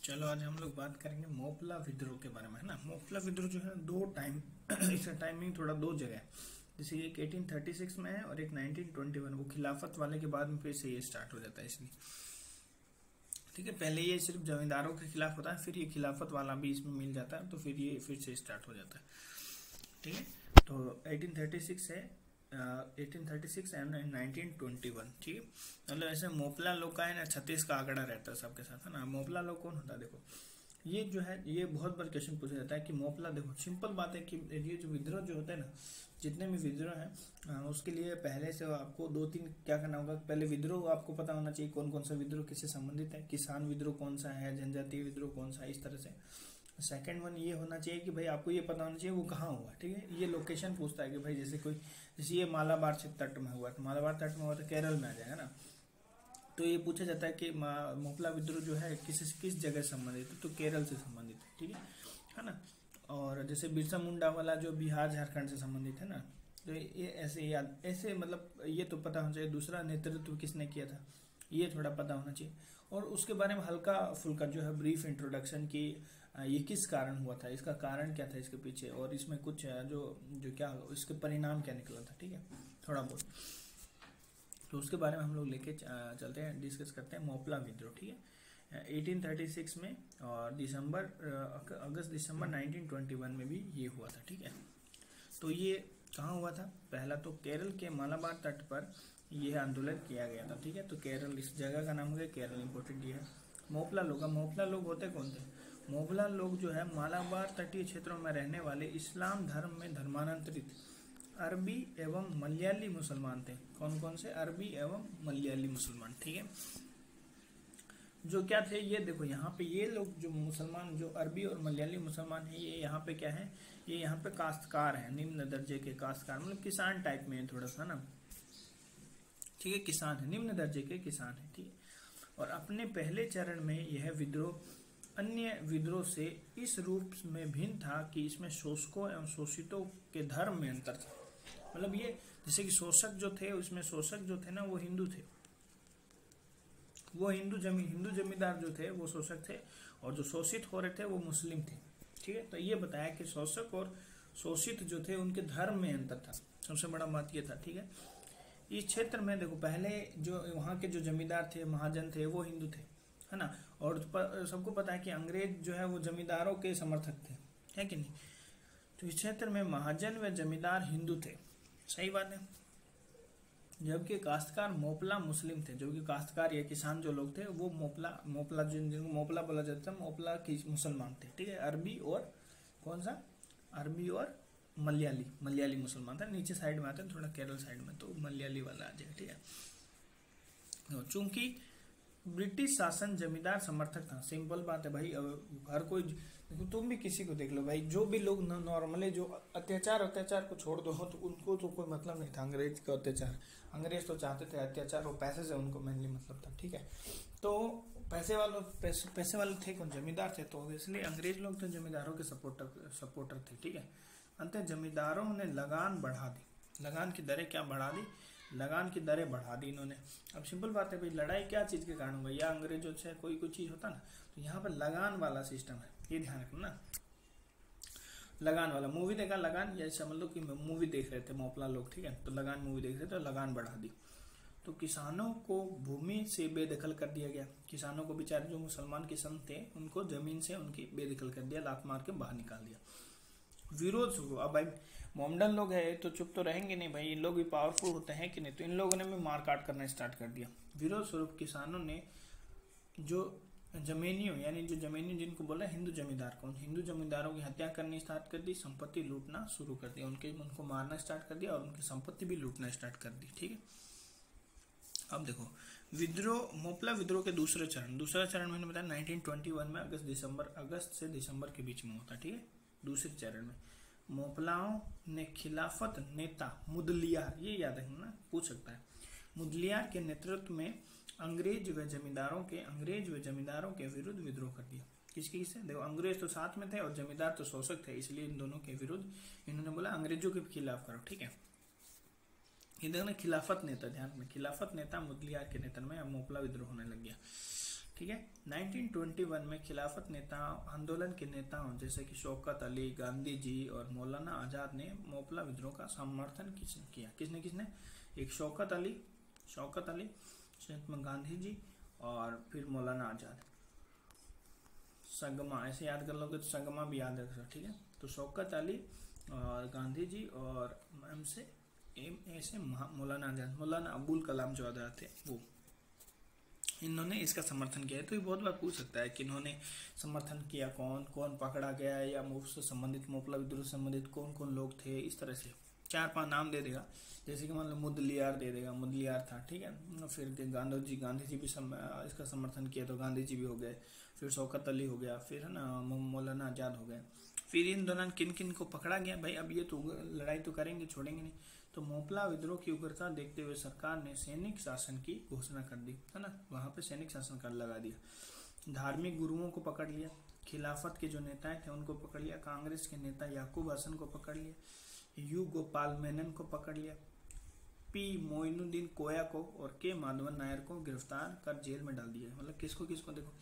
चलो आज हम लोग बात करेंगे मोपला विद्रोह के बारे में, है ना। मोपला विद्रोह जो है दो टाइम इसका टाइमिंग थोड़ा दो जगह है। जैसे एक 1836 में है और एक 1921, वो खिलाफत वाले के बाद में फिर से ये स्टार्ट हो जाता है। इसलिए ठीक है, पहले ये सिर्फ जमींदारों के खिलाफ होता है, फिर ये खिलाफत वाला भी इसमें मिल जाता है, तो फिर ये फिर से स्टार्ट हो जाता है। ठीक है, तो 1836 है 1836 एंड 1921। ठीक है, मतलब ऐसे मोपला लोग का है ना 36 का आंकड़ा रहता है सबके साथ, है ना। मोपला लोग कौन होता है? देखो ये जो है, ये बहुत बार क्वेश्चन पूछा जाता है कि मोपला, देखो सिंपल बात है कि ये जो विद्रोह जो होता है ना, जितने भी विद्रोह हैं उसके लिए पहले से आपको दो तीन क्या करना होगा। पहले विद्रोह आपको पता होना चाहिए कौन कौन सा विद्रोह किससे संबंधित है, किसान विद्रोह कौन सा है, जनजातीय विद्रोह कौन सा है, इस तरह से। सेकंड वन ये होना चाहिए कि भाई आपको ये पता होना चाहिए वो कहाँ हुआ। ठीक है, ये लोकेशन पूछता है कि भाई जैसे ये मालाबार से तट में हुआ, तो मालाबार तट में हुआ तो केरल में आ जाएगा ना। तो ये पूछा जाता है कि मोपला विद्रोह जो है किस जगह संबंधित है, तो केरल से संबंधित है। ठीक है ना। और जैसे बिरसा मुंडा वाला जो बिहार झारखंड से संबंधित है ना, तो ये ऐसे याद ऐसे मतलब ये तो पता होना चाहिए। दूसरा नेतृत्व किसने किया था ये थोड़ा पता होना चाहिए, और उसके बारे में हल्का फुल्का जो है ब्रीफ इंट्रोडक्शन की ये किस कारण हुआ था, इसका कारण क्या था इसके पीछे, और इसमें कुछ जो जो क्या इसके परिणाम क्या निकला था। ठीक है, थोड़ा बहुत तो उसके बारे में हम लोग लेके चलते हैं, डिस्कस करते हैं मोपला विद्रोह। ठीक है, 1836 में और अगस्त दिसंबर 1921 में भी ये हुआ था। ठीक है, तो ये कहाँ हुआ था? पहला तो केरल के मालाबार तट पर यह आंदोलन किया गया था। ठीक है, तो केरल इस जगह का नाम हो गया केरल, इंपॉर्टेंट ये है। मोपला लोग होते कौन थे? मोपला लोग जो है मालाबार तटीय क्षेत्रों में रहने वाले इस्लाम धर्म में धर्मांतरित अरबी एवं मलयाली मुसलमान थे। कौन कौन से? अरबी एवं मलयाली मुसलमान। ठीक है, जो क्या थे ये देखो, यहाँ पे ये लोग जो मुसलमान, जो अरबी और मलयाली मुसलमान है, ये यहाँ पे क्या है, ये यहाँ पे काश्तकार है, निम्न दर्जे के काश्तकार, मतलब किसान टाइप में है थोड़ा सा ना। ठीक है, किसान है, निम्न दर्जे के किसान है। ठीक है, और अपने पहले चरण में यह विद्रोह अन्य विद्रोह से इस रूप में भिन्न था कि इसमें शोषकों एवं शोषितों के धर्म में अंतर था। मतलब ये जैसे कि शोषक जो थे, उसमें शोषक जो थे ना वो हिंदू थे, वो हिंदू जमींदार जो थे वो शोषक थे, और जो शोषित हो रहे थे वो मुस्लिम थे। ठीक है, तो ये बताया कि शोषक और शोषित जो थे उनके धर्म में अंतर था, सबसे बड़ा बात ये था। ठीक है, इस क्षेत्र में देखो पहले जो वहाँ के जो जमींदार थे, महाजन थे, वो हिंदू थे, है ना। और सबको पता है कि अंग्रेज जो है वो जमींदारों के समर्थक थे, है कि नहीं। तो इस क्षेत्र में महाजन व जमींदार हिंदू थे, सही बात है, जबकि काश्तकार मोपला मुस्लिम थे। जो कि काश्तकार या किसान जो लोग थे वो मोपला जिनको मोपला बोला जाता है, मोपला की मुसलमान थे। ठीक है, अरबी और कौन सा, अरबी और मलयाली मुसलमान था। नीचे साइड में आते हैं थोड़ा केरल साइड में, तो मलयाली वाला आ जाएगा। ठीक है, चूंकि ब्रिटिश शासन जमींदार समर्थक था, सिंपल बात है भाई। अब हर कोई, तुम भी किसी को देख लो भाई, जो भी लोग नॉर्मली जो अत्याचार को छोड़ दो, तो उनको तो कोई मतलब नहीं था अंग्रेज का अत्याचार। अंग्रेज तो चाहते थे अत्याचार, और पैसे से उनको मेनली मतलब था। ठीक है, तो पैसे वाले थे कौन? जमींदार थे, तो इसलिए अंग्रेज लोग तो जमींदारों के सपोर्टर थे। ठीक है, अंत जमींदारों ने लगान बढ़ा दी। लगान की दरें क्या बढ़ा दी? लगान की दरें बढ़ा दी इन्होंने। अब सिंपल बात है भाई, लड़ाई क्या चीज़ के कारण होगा, या अंग्रेजों से कोई चीज़ होता ना, तो यहाँ पर लगान वाला सिस्टम है, ये ध्यान रखना ना। लगान वाला, मूवी देखा लगान, या समझ लो कि मूवी देख रहे थे मोपला लोग। ठीक है, तो लगान मूवी देख रहे थे, तो लगान बढ़ा दी। तो किसानों को भूमि से बेदखल कर दिया गया। किसानों को बेचारे जो मुसलमान किसान थे उनको जमीन से उनकी बेदखल कर दिया, लात मार के बाहर निकाल दिया। विरोध शुरू। अब भाई मोमडन लोग है तो चुप तो रहेंगे नहीं भाई, इन लोग भी पावरफुल होते हैं कि नहीं, तो इन लोगों ने भी मार काट करना स्टार्ट कर दिया। विरोध स्वरूप किसानों ने जो जमीनियों, यानी जो जमीनी जिनको बोला हिंदू जमींदार को, हिंदू जमींदारों की हत्या करनी स्टार्ट कर दी, संपत्ति लूटना शुरू कर दिया, उनको मारना स्टार्ट कर दिया और उनकी संपत्ति भी लूटना स्टार्ट कर दी। ठीक है, अब देखो मोपला विद्रोह के दूसरा चरण मैंने बताया 1921 में अगस्त से दिसंबर के बीच में होता। ठीक है, दूसरे चरण में मोपलाओं ने खिलाफत नेता मुदलियार, ये याद रखना, पूछ सकता है, मुदलियार के नेतृत्व में अंग्रेज व जमींदारों के विरुद्ध विद्रोह कर दिया। किससे? देखो अंग्रेज तो साथ में थे और जमींदार तो शोषक थे, इसलिए इन दोनों के विरुद्ध इन्होंने बोला अंग्रेजों के खिलाफ करो। ठीक है, ये देखना खिलाफत नेता, ध्यान में, खिलाफत नेता मुदलियार के नेतृत्व में मोपला विद्रोह होने लग गया। ठीक है। 1921 में खिलाफत नेता आंदोलन के नेताओं जैसे कि शौकत अली, गांधी जी और मौलाना आजाद ने मोपला विद्रोह का समर्थन किया। किसने? एक शौकत अली, गांधी जी और फिर मौलाना आजाद। संगमा ऐसे याद कर लोगे तो संगमा भी याद रख सकते, ठीक है। तो शौकत अली और गांधी जी और एम से ऐसे मौलाना आजाद, मौलाना अबुल कलाम जो आजाद थे वो, इन्होंने इसका समर्थन किया है। तो ये बहुत बार पूछ सकता है कि इन्होंने समर्थन किया, कौन कौन पकड़ा गया है, या उससे संबंधित मोपला विद्रोह से संबंधित कौन कौन लोग थे। इस तरह से 4-5 नाम दे देगा, जैसे कि मान लो मुदलियार दे देगा, मुदलियार था, ठीक है। फिर गांधी जी भी इसका समर्थन किया तो गांधी जी भी हो गए। फिर शौकत अली हो गया, फिर है ना मौलाना आजाद हो गए। फिर इन दौरान किन किन को पकड़ा गया भाई, अब ये तो लड़ाई तो करेंगे, छोड़ेंगे नहीं। तो मोपला विद्रोह की उग्रता देखते हुए सरकार ने सैनिक शासन की घोषणा कर दी, है ना। वहां पे सैनिक शासन कर लगा दिया। धार्मिक गुरुओं को पकड़ लिया, खिलाफत के जो नेताएं थे उनको पकड़ लिया, कांग्रेस के नेता याकूब हसन को पकड़ लिया, यू गोपाल मेनन को पकड़ लिया, पी मोइनुद्दीन कोया को और के माधवन नायर को गिरफ्तार कर जेल में डाल दिया। मतलब किसको किसको, देखो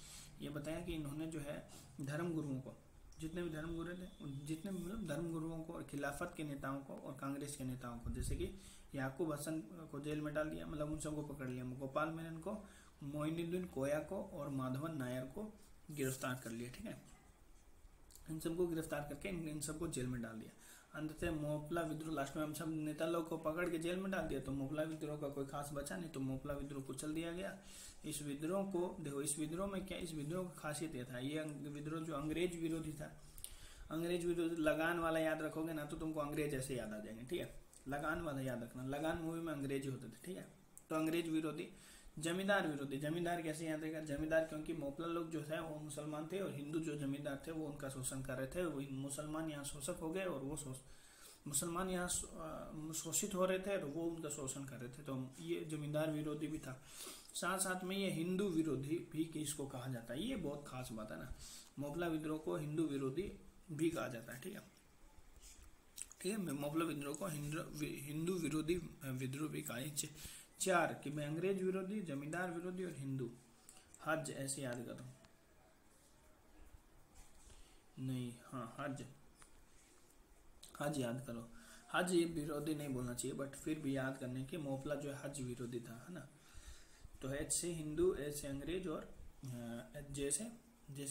ये बताया कि इन्होंने जो है धर्म गुरुओं को, जितने भी धर्म गुरु थे, जितने मतलब धर्म गुरुओं को और खिलाफत के नेताओं को और कांग्रेस के नेताओं को, जैसे कि याकूब हसन को जेल में डाल दिया, मतलब उन सबको पकड़ लिया। गोपाल मेनन को, मोइनुद्दीन कोया को और माधवन नायर को गिरफ्तार कर लिया, ठीक है। इन सबको गिरफ्तार करके इन सबको जेल में डाल दिया। अंततः मोपला विद्रोह, लास्ट में हम सब नेता लोग को पकड़ के जेल में डाल दिया, तो मोपला विद्रोह का कोई खास बचा नहीं, तो मोपला विद्रोह को चल दिया गया। इस विद्रोह को देखो, इस विद्रोह में क्या, इस विद्रोह की खासियत यह था, ये विद्रोह जो अंग्रेज विरोधी था, अंग्रेज विरोधी, लगान वाला याद रखोगे ना तो तुमको अंग्रेज ऐसे याद आ जाएंगे, ठीक है। लगान वाला याद रखना, लगान मूवी में अंग्रेज होते थे, ठीक है। तो अंग्रेज विरोधी, जमींदार विरोधी, जमींदार कैसे याद रहेगा, जमींदार क्योंकि मोपला लोग जो है वो मुसलमान थे और हिंदू जो जमींदार थे वो उनका शोषण कर रहे थे। वो मुसलमान यहाँ शोषक हो गए और वो मुसलमान यहाँ शोषित हो रहे थे और वो उनका शोषण कर रहे थे, तो ये जमींदार विरोधी भी था। साथ साथ में ये हिंदू विरोधी भी इसको कहा जाता है, ये बहुत खास बात है ना, मोपला विद्रोह को हिंदू विरोधी भी कहा जाता है, ठीक है। ठीक है, मोपला विद्रोह को हिंदू विरोधी विद्रोह भी कहा। 4 कि मैं अंग्रेज विरोधी, जमींदार विरोधी और हिंदू। हज ऐसे याद करो, नहीं हाँ हज याद करो। हज ये विरोधी नहीं बोलना चाहिए, बट फिर भी याद करने के, मोपला जो है हज विरोधी था, है ना। तो एच से हिंदू, एच से अंग्रेज और जैसे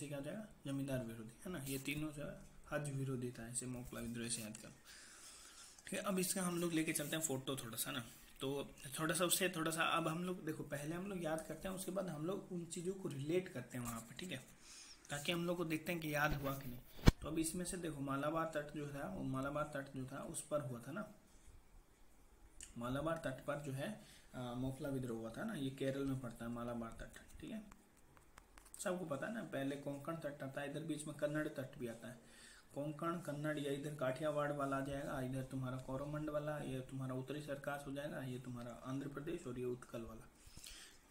क्या हो जाएगा, जमींदार विरोधी, है ना। ये तीनों जो है हज विरोधी था, ऐसे मोपला विद्रोह से याद करो। ठीक है, अब इसका हम लोग लेके चलते हैं फोटो थोड़ा सा ना, तो थोड़ा सा अब हम लोग देखो, पहले हम लोग याद करते हैं, उसके बाद हम लोग उन चीज़ों को रिलेट करते हैं वहाँ पे, ठीक है, ताकि हम लोग को देखते हैं कि याद हुआ कि नहीं। तो अब इसमें से देखो, मालाबार तट जो था, वो मालाबार तट जो था उस पर हुआ था ना, मालाबार तट पर जो है मोपला विद्रोह हुआ था ना। ये केरल में पड़ता है मालाबार तट, ठीक है, सबको पता है ना। पहले कोंकण तट आता है, इधर बीच में कन्नड़ तट भी आता है, कोंकण कन्नड़, या इधर काठियावाड़ वाला आ जाएगा, इधर तुम्हारा कोरोमंड वाला, ये तुम्हारा उत्तरी सरकास हो जाएगा, ये तुम्हारा आंध्र प्रदेश, और ये उत्कल वाला,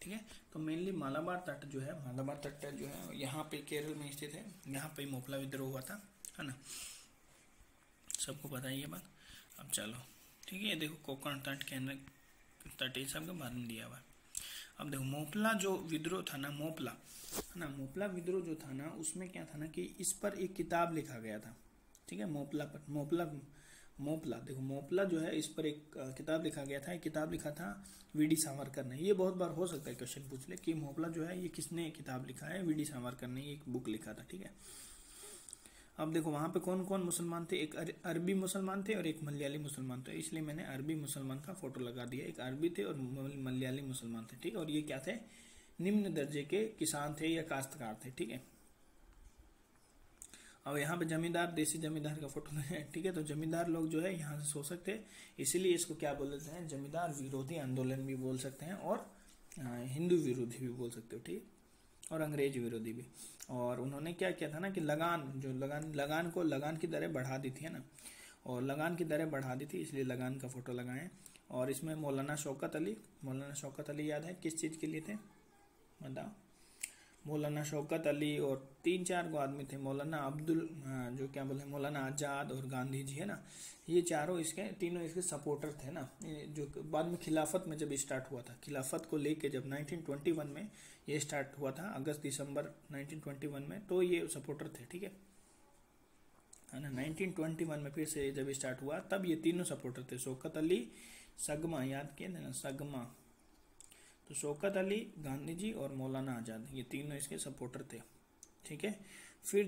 ठीक है। तो मेनली मालाबार तट जो है, मालाबार तट जो है यहाँ पे केरल में स्थित है, यहाँ पे मोपला विद्रोह हुआ था, है ना, सबको पता है ये बात। अब चलो ठीक है, देखो कोंकण तट, केंद्र तट, ये सब के बारे में दिया हुआ है। अब देखो मोपला जो विद्रोह था ना, मोपला है ना, मोपला विद्रोह जो था ना, उसमें क्या था ना कि इस पर एक किताब लिखा गया था, ठीक है। मोपला पर, मोपला देखो, मोपला जो है इस पर एक किताब लिखा गया था। एक किताब लिखा था वीडी सावरकर ने। ये बहुत बार हो सकता है क्वेश्चन पूछ ले कि मोपला जो है ये किसने किताब लिखा है, वीडी सावरकर ने एक बुक लिखा था, ठीक है। अब देखो वहां पे कौन कौन मुसलमान थे, एक अरबी मुसलमान थे और एक मलयाली मुसलमान थे, इसलिए मैंने अरबी मुसलमान का फोटो लगा दिया। एक अरबी थे और मलयाली मुसलमान थे, ठीक है। और ये क्या थे, निम्न दर्जे के किसान थे या काश्तकार थे, ठीक है। अब यहाँ पे जमींदार, देसी जमींदार का फोटो है, ठीक है। तो जमींदार लोग जो है यहाँ से शोषक थे, इसीलिए इसको क्या बोल देते हैं, जमींदार विरोधी आंदोलन भी बोल सकते हैं और हिंदू विरोधी भी बोल सकते हो, ठीक, और अंग्रेज विरोधी भी। और उन्होंने क्या किया था ना कि लगान की दरें बढ़ा दी थी, है ना, और लगान की दरें बढ़ा दी थी, इसलिए लगान का फोटो लगाएं। और इसमें मौलाना शौकत अली याद है किस चीज़ के लिए थे, बताओ। मौलाना शौकत अली और 3-4 को आदमी थे, मौलाना अब्दुल जो क्या बोले मौलाना आज़ाद और गांधी जी है ना, ये चारों इसके तीनों इसके सपोर्टर थे ना। जो बाद में खिलाफत में जब स्टार्ट हुआ था, खिलाफत को लेके जब 1921 में ये स्टार्ट हुआ था, अगस्त दिसंबर 1921 में, तो ये सपोर्टर थे, ठीक है ना। 1921 में फिर से जब स्टार्ट हुआ तब ये तीनों सपोर्टर थे, शौकत अली, सगमा, याद किए थे ना सगमा, तो शौकत अली, गांधी जी और मौलाना आज़ाद, ये तीनों इसके सपोर्टर थे, ठीक है। फिर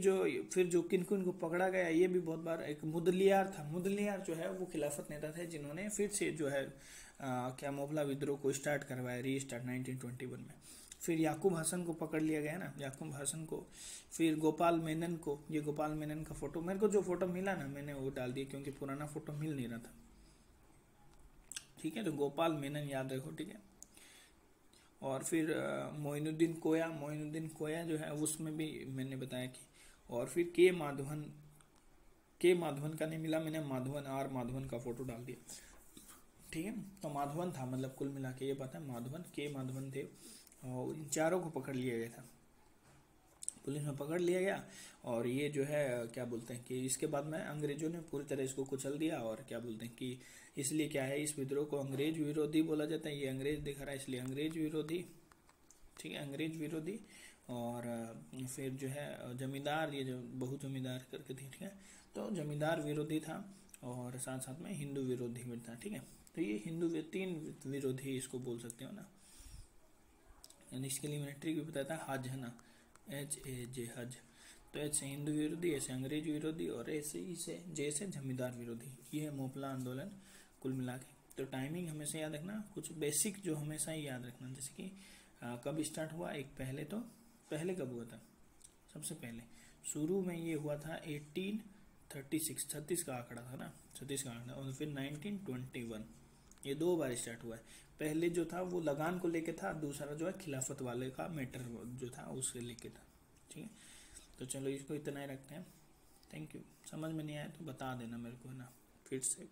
जो किन किन को पकड़ा गया ये भी बहुत बार, एक मुदलियार था, मुदलियार जो है वो खिलाफत नेता थे जिन्होंने फिर से जो है क्या मोहल्ला विद्रोह को स्टार्ट करवाया, रीस्टार्ट 1921 में। फिर याकूब हसन को पकड़ लिया गया ना, याकूब हसन को। फिर गोपाल मेनन को, ये गोपाल मेनन का फोटो, मेरे को जो फोटो मिला ना मैंने वो डाल दिया क्योंकि पुराना फोटो मिल नहीं रहा था, ठीक है। तो गोपाल मेनन याद रखो, ठीक है। और फिर मोइनुद्दीन कोया जो है उसमें भी मैंने बताया कि, और फिर के माधवन का नहीं मिला, मैंने माधवन का फोटो डाल दिया, ठीक है। तो माधवन था, मतलब कुल मिला के ये पता है माधवन थे, और इन चारों को पकड़ लिया गया था, पुलिस में पकड़ लिया गया। और ये जो है क्या बोलते हैं कि इसके बाद में अंग्रेजों ने पूरी तरह इसको कुचल दिया, और क्या बोलते हैं कि इसलिए क्या है, इस विद्रोह को अंग्रेज विरोधी बोला जाता है, ये अंग्रेज दिखा रहा है इसलिए अंग्रेज विरोधी, ठीक है, अंग्रेज विरोधी। और फिर जो है जमींदार, ये जो बहु जमींदार करके थी, ठीक है, तो जमींदार विरोधी था, और साथ साथ में हिंदू विरोधी भी था, ठीक है। तो ये तीन विरोधी इसको बोल सकते हो ना। यानी इसके लिए मैंने ट्रिक भी बताया था, हज है ना, HAJ हज। तो ऐसे हिंदू विरोधी, ऐसे अंग्रेज विरोधी, और ऐसे इसे जैसे जमींदार विरोधी, ये है मोपला आंदोलन कुल मिला के। तो टाइमिंग हमेशा याद रखना, कुछ बेसिक जो हमेशा ही याद रखना, जैसे कि कब स्टार्ट हुआ, एक पहले कब हुआ था, सबसे पहले शुरू में ये हुआ था 1836, 36 का आंकड़ा था ना, 36 का आंकड़ा, और फिर 1921, ये 2 बार स्टार्ट हुआ है। पहले जो था वो लगान को लेके था, दूसरा जो है खिलाफत वाले का मैटर जो था उसके लेके था, ठीक है। तो चलो इसको इतना ही रखते हैं, थैंक यू। समझ में नहीं आया तो बता देना मेरे को, है ना, फिर से।